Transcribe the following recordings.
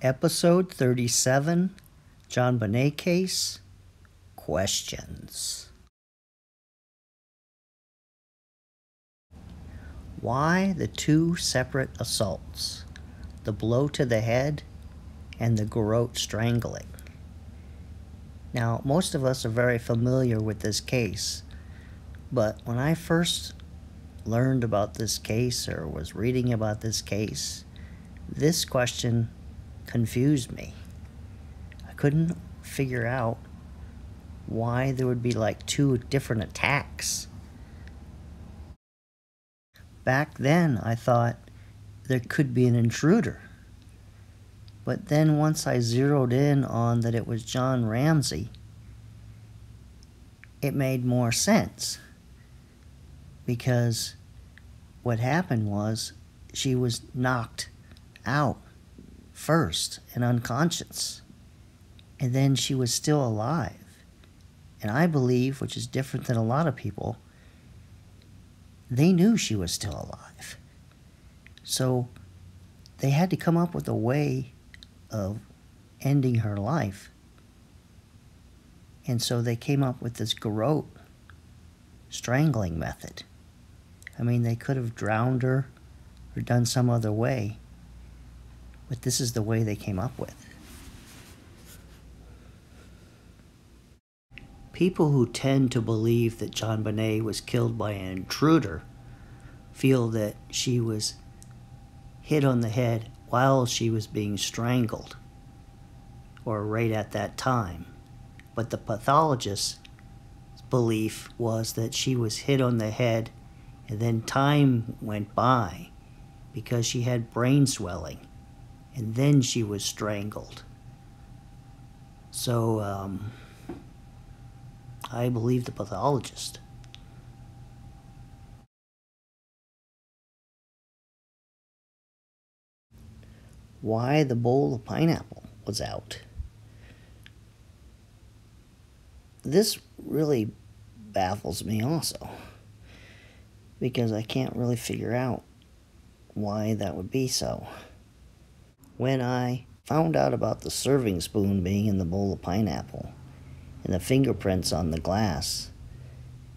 Episode 37, Jonbenet Case, Questions. Why the two separate assaults? The blow to the head and the garrote strangling. Now, most of us are very familiar with this case, but when I first learned about this case or was reading about this case, this question confused me. I couldn't figure out why there would be like two different attacks. Back then, I thought there could be an intruder. But then once I zeroed in on that it was John Ramsey, it made more sense. Because what happened was she was knocked out first and unconscious, and then she was still alive. And I believe, which is different than a lot of people, they knew she was still alive. So they had to come up with a way of ending her life. And so they came up with this garrote strangling method. I mean, they could have drowned her or done some other way, but this is the way they came up with. People who tend to believe that Jonbenet was killed by an intruder feel that she was hit on the head while she was being strangled, or right at that time. But the pathologist's belief was that she was hit on the head and then time went by because she had brain swelling, and then she was strangled. So, I believe the pathologist. Why the bowl of pineapple was out. This really baffles me also, because I can't really figure out why that would be so. When I found out about the serving spoon being in the bowl of pineapple, and the fingerprints on the glass,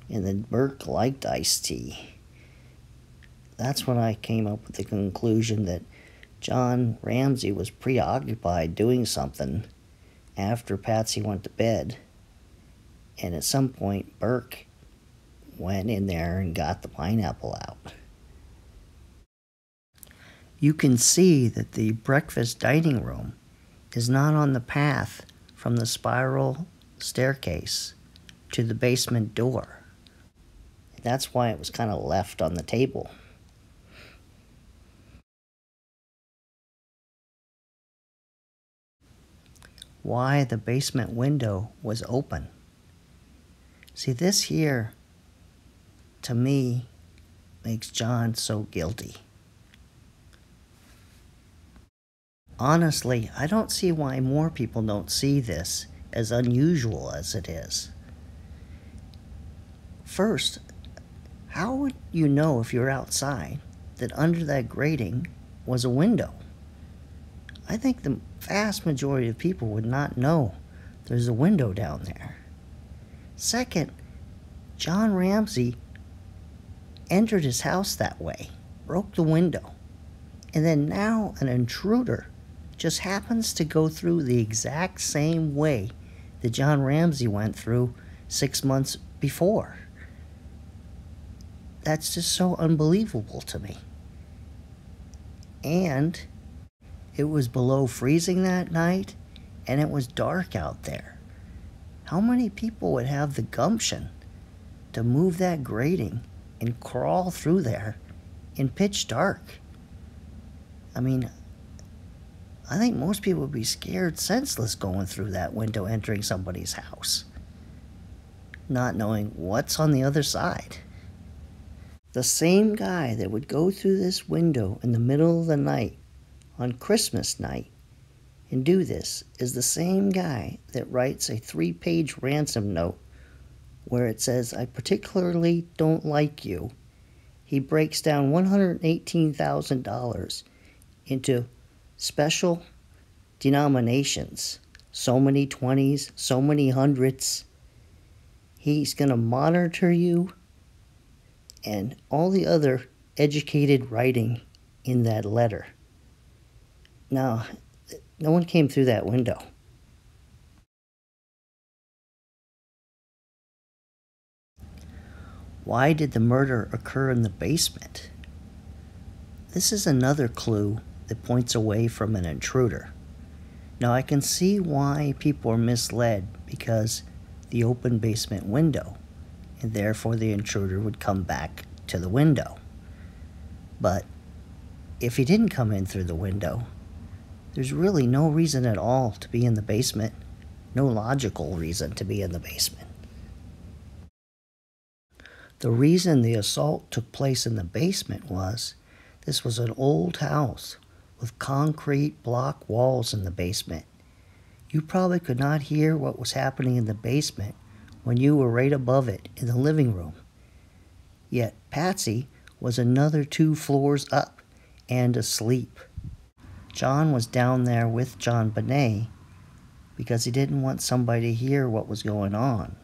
and that Burke liked iced tea, that's when I came up with the conclusion that John Ramsey was preoccupied doing something after Patsy went to bed, and at some point Burke went in there and got the pineapple out. You can see that the breakfast dining room is not on the path from the spiral staircase to the basement door. That's why it was kind of left on the table. Why the basement window was open. See, this here, to me, makes John so guilty. Honestly, I don't see why more people don't see this, as unusual as it is. First, how would you know if you're outside that under that grating was a window? I think the vast majority of people would not know there's a window down there. Second, John Ramsey entered his house that way, broke the window, and then now an intruder just happens to go through the exact same way that John Ramsey went through 6 months before. That's just so unbelievable to me. And it was below freezing that night, and it was dark out there. How many people would have the gumption to move that grating and crawl through there in pitch dark? I mean, I think most people would be scared senseless going through that window, entering somebody's house, not knowing what's on the other side. The same guy that would go through this window in the middle of the night on Christmas night and do this is the same guy that writes a 3-page ransom note where it says, "I particularly don't like you." He breaks down $118,000 into special denominations, so many 20s, so many hundreds. He's going to monitor you and all the other educated writing in that letter. Now, no one came through that window. Why did the murder occur in the basement? This is another clue that points away from an intruder. Now, I can see why people are misled because the open basement window, and therefore the intruder would come back to the window. But if he didn't come in through the window, there's really no reason at all to be in the basement, no logical reason to be in the basement. The reason the assault took place in the basement was this was an old house with concrete block walls in the basement. You probably could not hear what was happening in the basement when you were right above it in the living room. Yet Patsy was another 2 floors up and asleep. John was down there with Jonbenet because he didn't want somebody to hear what was going on.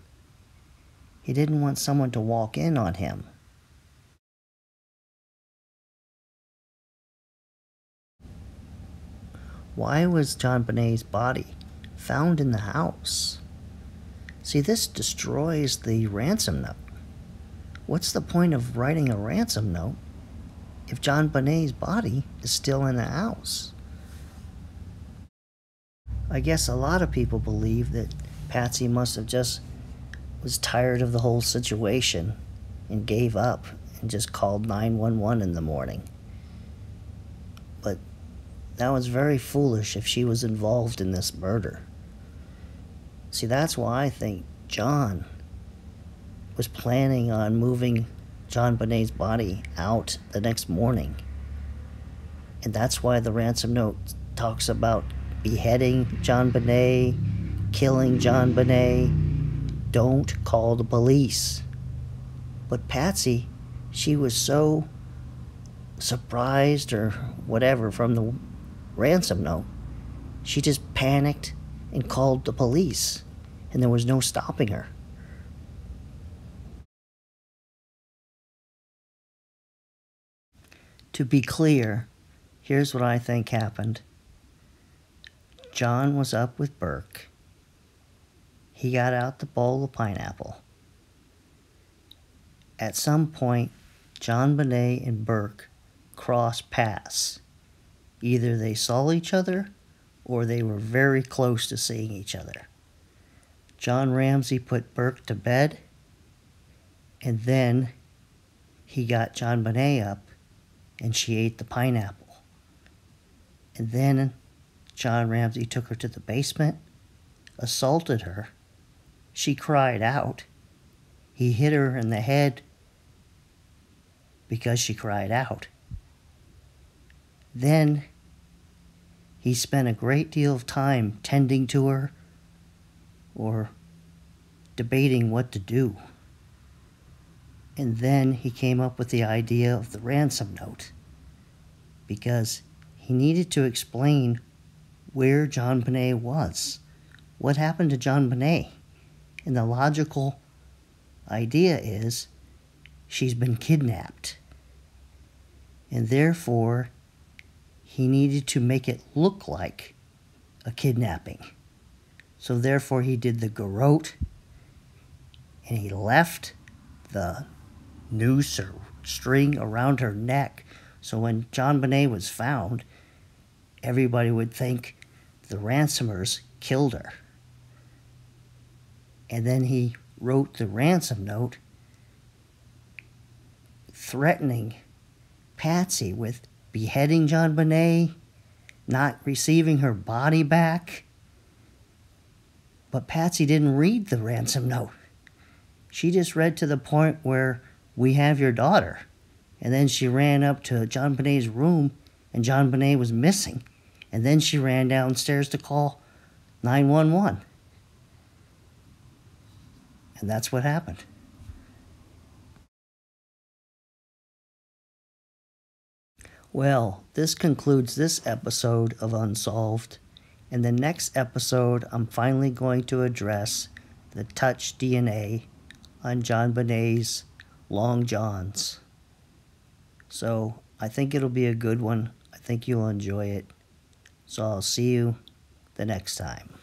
He didn't want someone to walk in on him. Why was Jonbenet's body found in the house? See, this destroys the ransom note. What's the point of writing a ransom note if Jonbenet's body is still in the house? I guess a lot of people believe that Patsy must have just was tired of the whole situation and gave up and just called 911 in the morning. But that was very foolish if she was involved in this murder. See, that's why I think John was planning on moving Jonbenet's body out the next morning. And that's why the ransom note talks about beheading Jonbenet, killing Jonbenet. Don't call the police. But Patsy, she was so surprised or whatever from the ransom note, she just panicked and called the police, and there was no stopping her. To be clear, here's what I think happened. John was up with Burke. He got out the bowl of pineapple. At some point, Jonbenet and Burke crossed paths. Either they saw each other or they were very close to seeing each other. John Ramsey put Burke to bed, and then he got Jonbenet up and she ate the pineapple. And then John Ramsey took her to the basement, assaulted her. She cried out. He hit her in the head because she cried out. Then he spent a great deal of time tending to her or debating what to do. And then he came up with the idea of the ransom note because he needed to explain where Jonbenet was. What happened to Jonbenet? And the logical idea is she's been kidnapped. And therefore, he needed to make it look like a kidnapping. So therefore, he did the garrote, and he left the noose or string around her neck. So when Jonbenet was found, everybody would think the ransomers killed her. And then he wrote the ransom note threatening Patsy with beheading Jonbenet, not receiving her body back. But Patsy didn't read the ransom note. She just read to the point where we have your daughter. And then she ran up to Jonbenet's room and Jonbenet was missing. And then she ran downstairs to call 911. And that's what happened. Well, this concludes this episode of Unsolved, In the next episode, I'm finally going to address the touch DNA on Jonbenet's long johns. So I think it'll be a good one. I think you'll enjoy it. So I'll see you the next time.